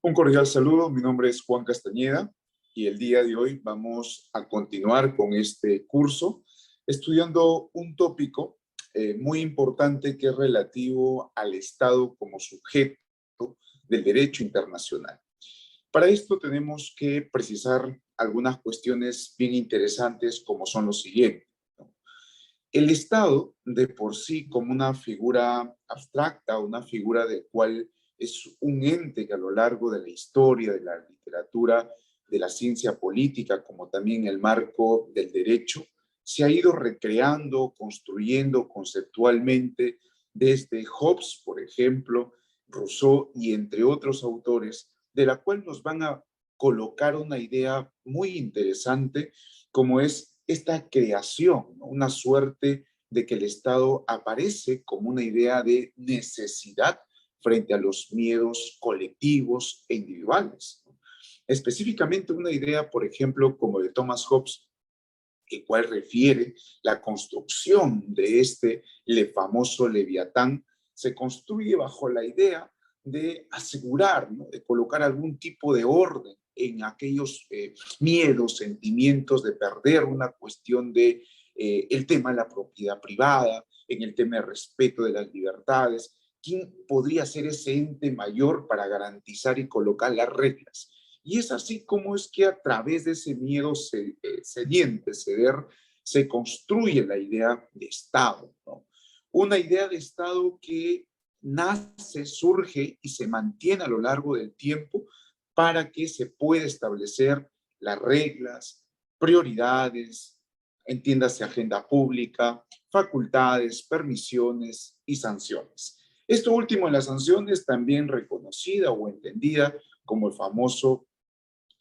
Un cordial saludo, mi nombre es Juan Castañeda y el día de hoy vamos a continuar con este curso estudiando un tópico muy importante que es relativo al Estado como sujeto del derecho internacional. Para esto tenemos que precisar algunas cuestiones bien interesantes como son los siguientes, ¿no? El Estado de por sí como una figura abstracta, una figura del cual es un ente que a lo largo de la historia, de la literatura, de la ciencia política, como también el marco del derecho, se ha ido recreando, construyendo conceptualmente desde Hobbes, por ejemplo, Rousseau y entre otros autores, de la cual nos van a colocar una idea muy interesante como es esta creación, ¿no? Una suerte de que el Estado aparece como una idea de necesidad frente a los miedos colectivos e individuales, ¿no? Específicamente una idea, por ejemplo, como de Thomas Hobbes, el cual refiere la construcción de famoso Leviatán, se construye bajo la idea de asegurar, ¿no? De colocar algún tipo de orden en aquellos miedos, sentimientos de perder una cuestión de el tema de la propiedad privada, en el tema de respeto de las libertades. ¿Quién podría ser ese ente mayor para garantizar y colocar las reglas? Y es así como es que a través de ese miedo sediente, ceder, se construye la idea de Estado, ¿no? Una idea de Estado que nace, surge y se mantiene a lo largo del tiempo para que se pueda establecer las reglas, prioridades, entiéndase agenda pública, facultades, permisiones y sanciones. Esto último en las sanciones también reconocida o entendida como el famoso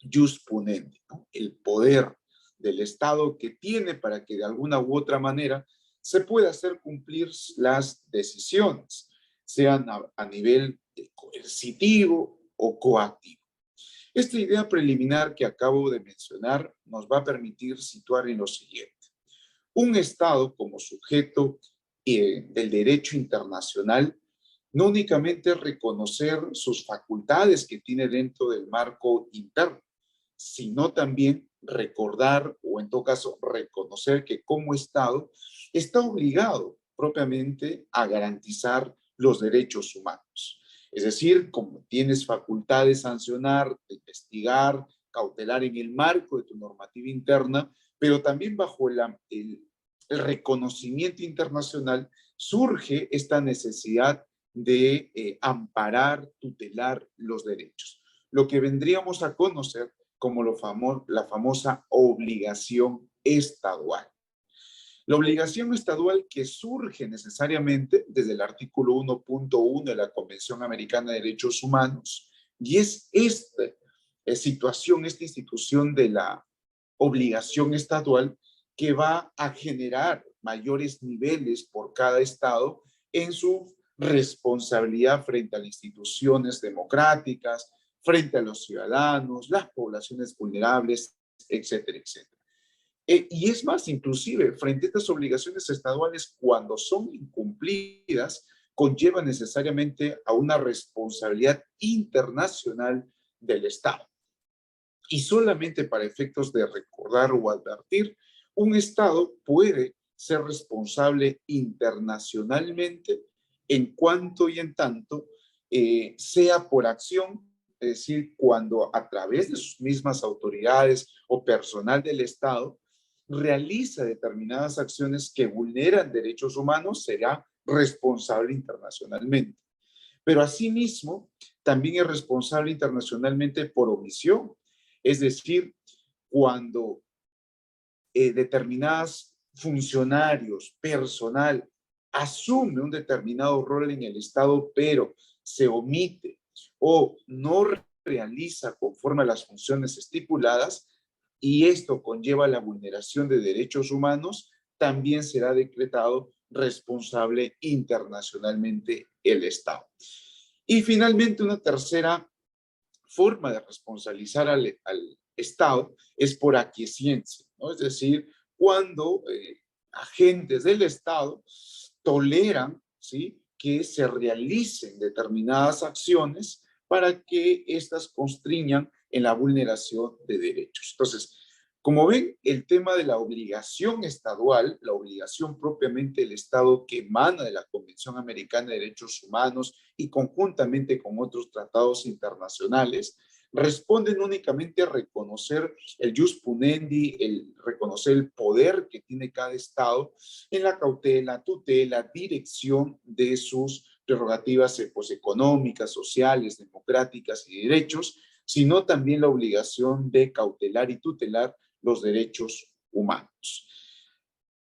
jus punendi, ¿no? El poder del Estado que tiene para que de alguna u otra manera se pueda hacer cumplir las decisiones, sean a nivel coercitivo o coactivo. Esta idea preliminar que acabo de mencionar nos va a permitir situar en lo siguiente. Un Estado como sujeto del derecho internacional no únicamente reconocer sus facultades que tiene dentro del marco interno, sino también recordar o en todo caso reconocer que como Estado está obligado propiamente a garantizar los derechos humanos. Es decir, como tienes facultad de sancionar, de investigar, cautelar en el marco de tu normativa interna, pero también bajo el reconocimiento internacional surge esta necesidad de amparar, tutelar los derechos. Lo que vendríamos a conocer como la famosa obligación estadual. La obligación estadual que surge necesariamente desde el artículo 1.1 de la Convención Americana de Derechos Humanos, y es esta situación, esta institución de la obligación estadual que va a generar mayores niveles por cada estado en su responsabilidad frente a las instituciones democráticas, frente a los ciudadanos, las poblaciones vulnerables, etcétera, etcétera. Y es más, inclusive, frente a estas obligaciones estaduales, cuando son incumplidas, conlleva necesariamente a una responsabilidad internacional del Estado. Y solamente para efectos de recordar o advertir, un Estado puede ser responsable internacionalmente en cuanto y en tanto sea por acción, es decir, cuando a través de sus mismas autoridades o personal del Estado realiza determinadas acciones que vulneran derechos humanos, será responsable internacionalmente. Pero asimismo, también es responsable internacionalmente por omisión. Es decir, cuando determinados funcionarios, personal, asume un determinado rol en el Estado, pero se omite o no realiza conforme a las funciones estipuladas, y esto conlleva la vulneración de derechos humanos, también será decretado responsable internacionalmente el Estado. Y finalmente, una tercera forma de responsabilizar al Estado es por aquiescencia, ¿no? Es decir, cuando agentes del Estado toleran, ¿sí?, que se realicen determinadas acciones para que éstas constriñan en la vulneración de derechos. Entonces, como ven, el tema de la obligación estadual, la obligación propiamente del Estado que emana de la Convención Americana de Derechos Humanos y conjuntamente con otros tratados internacionales, responden únicamente a reconocer el jus punendi, el reconocer el poder que tiene cada Estado en la cautela, tutela, dirección de sus prerrogativas pues, económicas, sociales, democráticas y derechos, sino también la obligación de cautelar y tutelar los derechos humanos.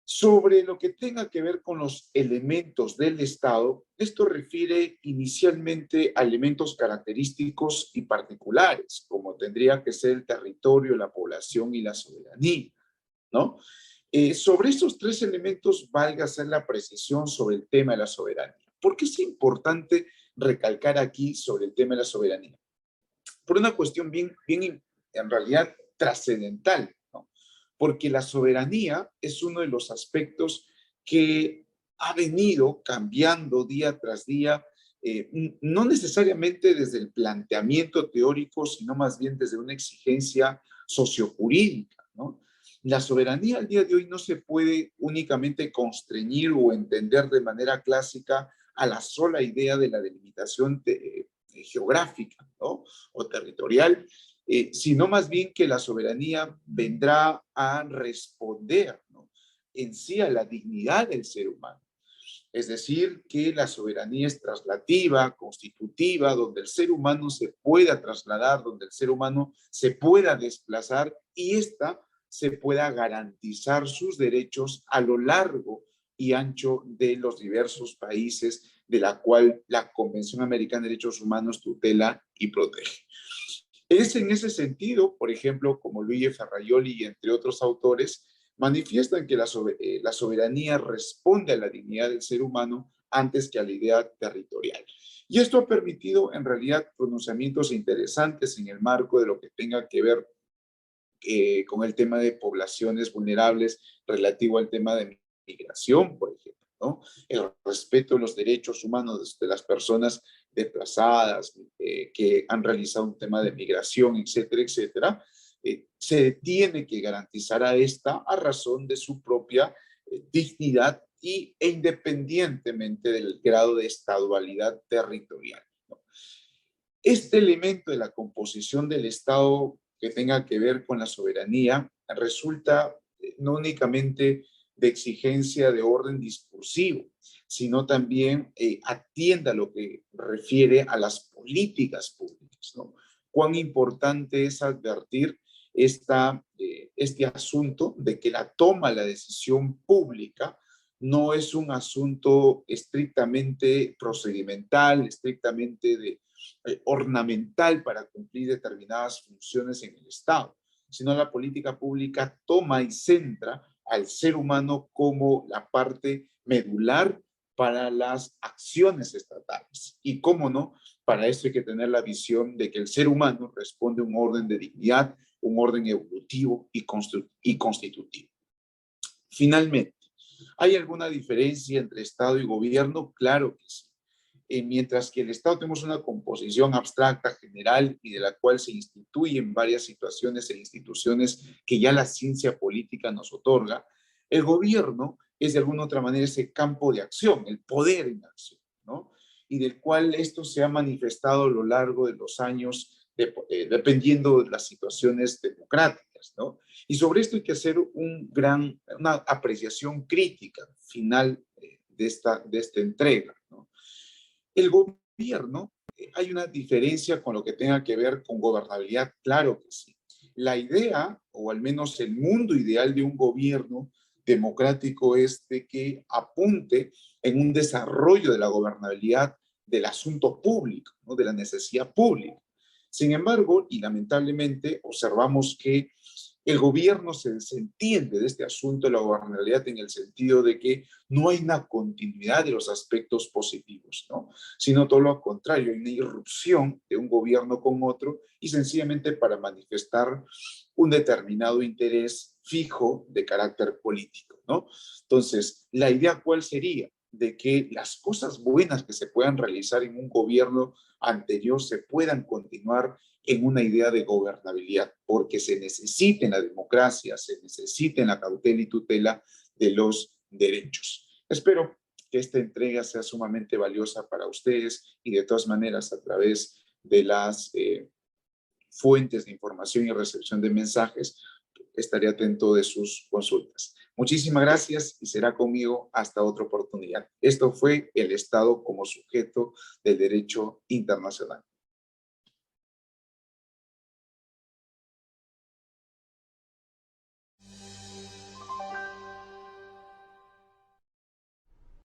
Sobre lo que tenga que ver con los elementos del Estado, esto refiere inicialmente a elementos característicos y particulares, como tendría que ser el territorio, la población y la soberanía, ¿no? Sobre estos tres elementos valga hacer la precisión sobre el tema de la soberanía. ¿Por qué es importante recalcar aquí sobre el tema de la soberanía? Por una cuestión bien en realidad trascendental, ¿no? Porque la soberanía es uno de los aspectos que ha venido cambiando día tras día, no necesariamente desde el planteamiento teórico, sino más bien desde una exigencia sociojurídica, ¿no? La soberanía al día de hoy no se puede únicamente constreñir o entender de manera clásica a la sola idea de la delimitación geográfica, ¿no? O territorial, sino más bien que la soberanía vendrá a responder, ¿no? En sí a la dignidad del ser humano. Es decir, que la soberanía es traslativa, constitutiva, donde el ser humano se pueda trasladar, donde el ser humano se pueda desplazar y ésta se pueda garantizar sus derechos a lo largo y ancho de los diversos países de la cual la Convención Americana de Derechos Humanos tutela y protege. Es en ese sentido, por ejemplo, como Luigi Ferrajoli y entre otros autores, manifiestan que la soberanía responde a la dignidad del ser humano antes que a la idea territorial. Y esto ha permitido, en realidad, pronunciamientos interesantes en el marco de lo que tenga que ver con el tema de poblaciones vulnerables relativo al tema de migración, por ejemplo, ¿no? El respeto de los derechos humanos de las personas desplazadas, que han realizado un tema de migración, etcétera, etcétera, se tiene que garantizar a esta a razón de su propia dignidad e independientemente del grado de estadualidad territorial, ¿no? Este elemento de la composición del Estado que tenga que ver con la soberanía resulta no únicamente de exigencia de orden discursivo, sino también atienda a lo que refiere a las políticas públicas, ¿no? Cuán importante es advertir este asunto de que la toma de la decisión pública no es un asunto estrictamente procedimental, estrictamente ornamental para cumplir determinadas funciones en el Estado, sino la política pública toma y centra al ser humano como la parte medular para las acciones estatales. Y cómo no, para eso hay que tener la visión de que el ser humano responde a un orden de dignidad, un orden evolutivo y constitutivo. Finalmente, ¿hay alguna diferencia entre Estado y gobierno? Claro que sí. Mientras que el Estado tenemos una composición abstracta, general, y de la cual se instituyen varias situaciones e instituciones que ya la ciencia política nos otorga, el gobierno es de alguna otra manera ese campo de acción, el poder en acción, ¿no? Y del cual esto se ha manifestado a lo largo de los años, dependiendo de las situaciones democráticas, ¿no? Y sobre esto hay que hacer una apreciación crítica final de esta entrega, ¿no? El gobierno, hay una diferencia con lo que tenga que ver con gobernabilidad, claro que sí. La idea, o al menos el mundo ideal de un gobierno democrático es de que apunte en un desarrollo de la gobernabilidad del asunto público, ¿no? De la necesidad pública. Sin embargo, y lamentablemente, observamos que el gobierno se desentiende de este asunto de la gobernabilidad en el sentido de que no hay una continuidad de los aspectos positivos, ¿no? Sino todo lo contrario, hay una irrupción de un gobierno con otro y sencillamente para manifestar un determinado interés fijo de carácter político, ¿no? Entonces, ¿la idea cuál sería? de que las cosas buenas que se puedan realizar en un gobierno anterior se puedan continuar en una idea de gobernabilidad, porque se necesita en la democracia, se necesita en la cautela y tutela de los derechos. Espero que esta entrega sea sumamente valiosa para ustedes y de todas maneras a través de las fuentes de información y recepción de mensajes, estaré atento de sus consultas. Muchísimas gracias y será conmigo hasta otra oportunidad. Esto fue el Estado como sujeto del derecho internacional.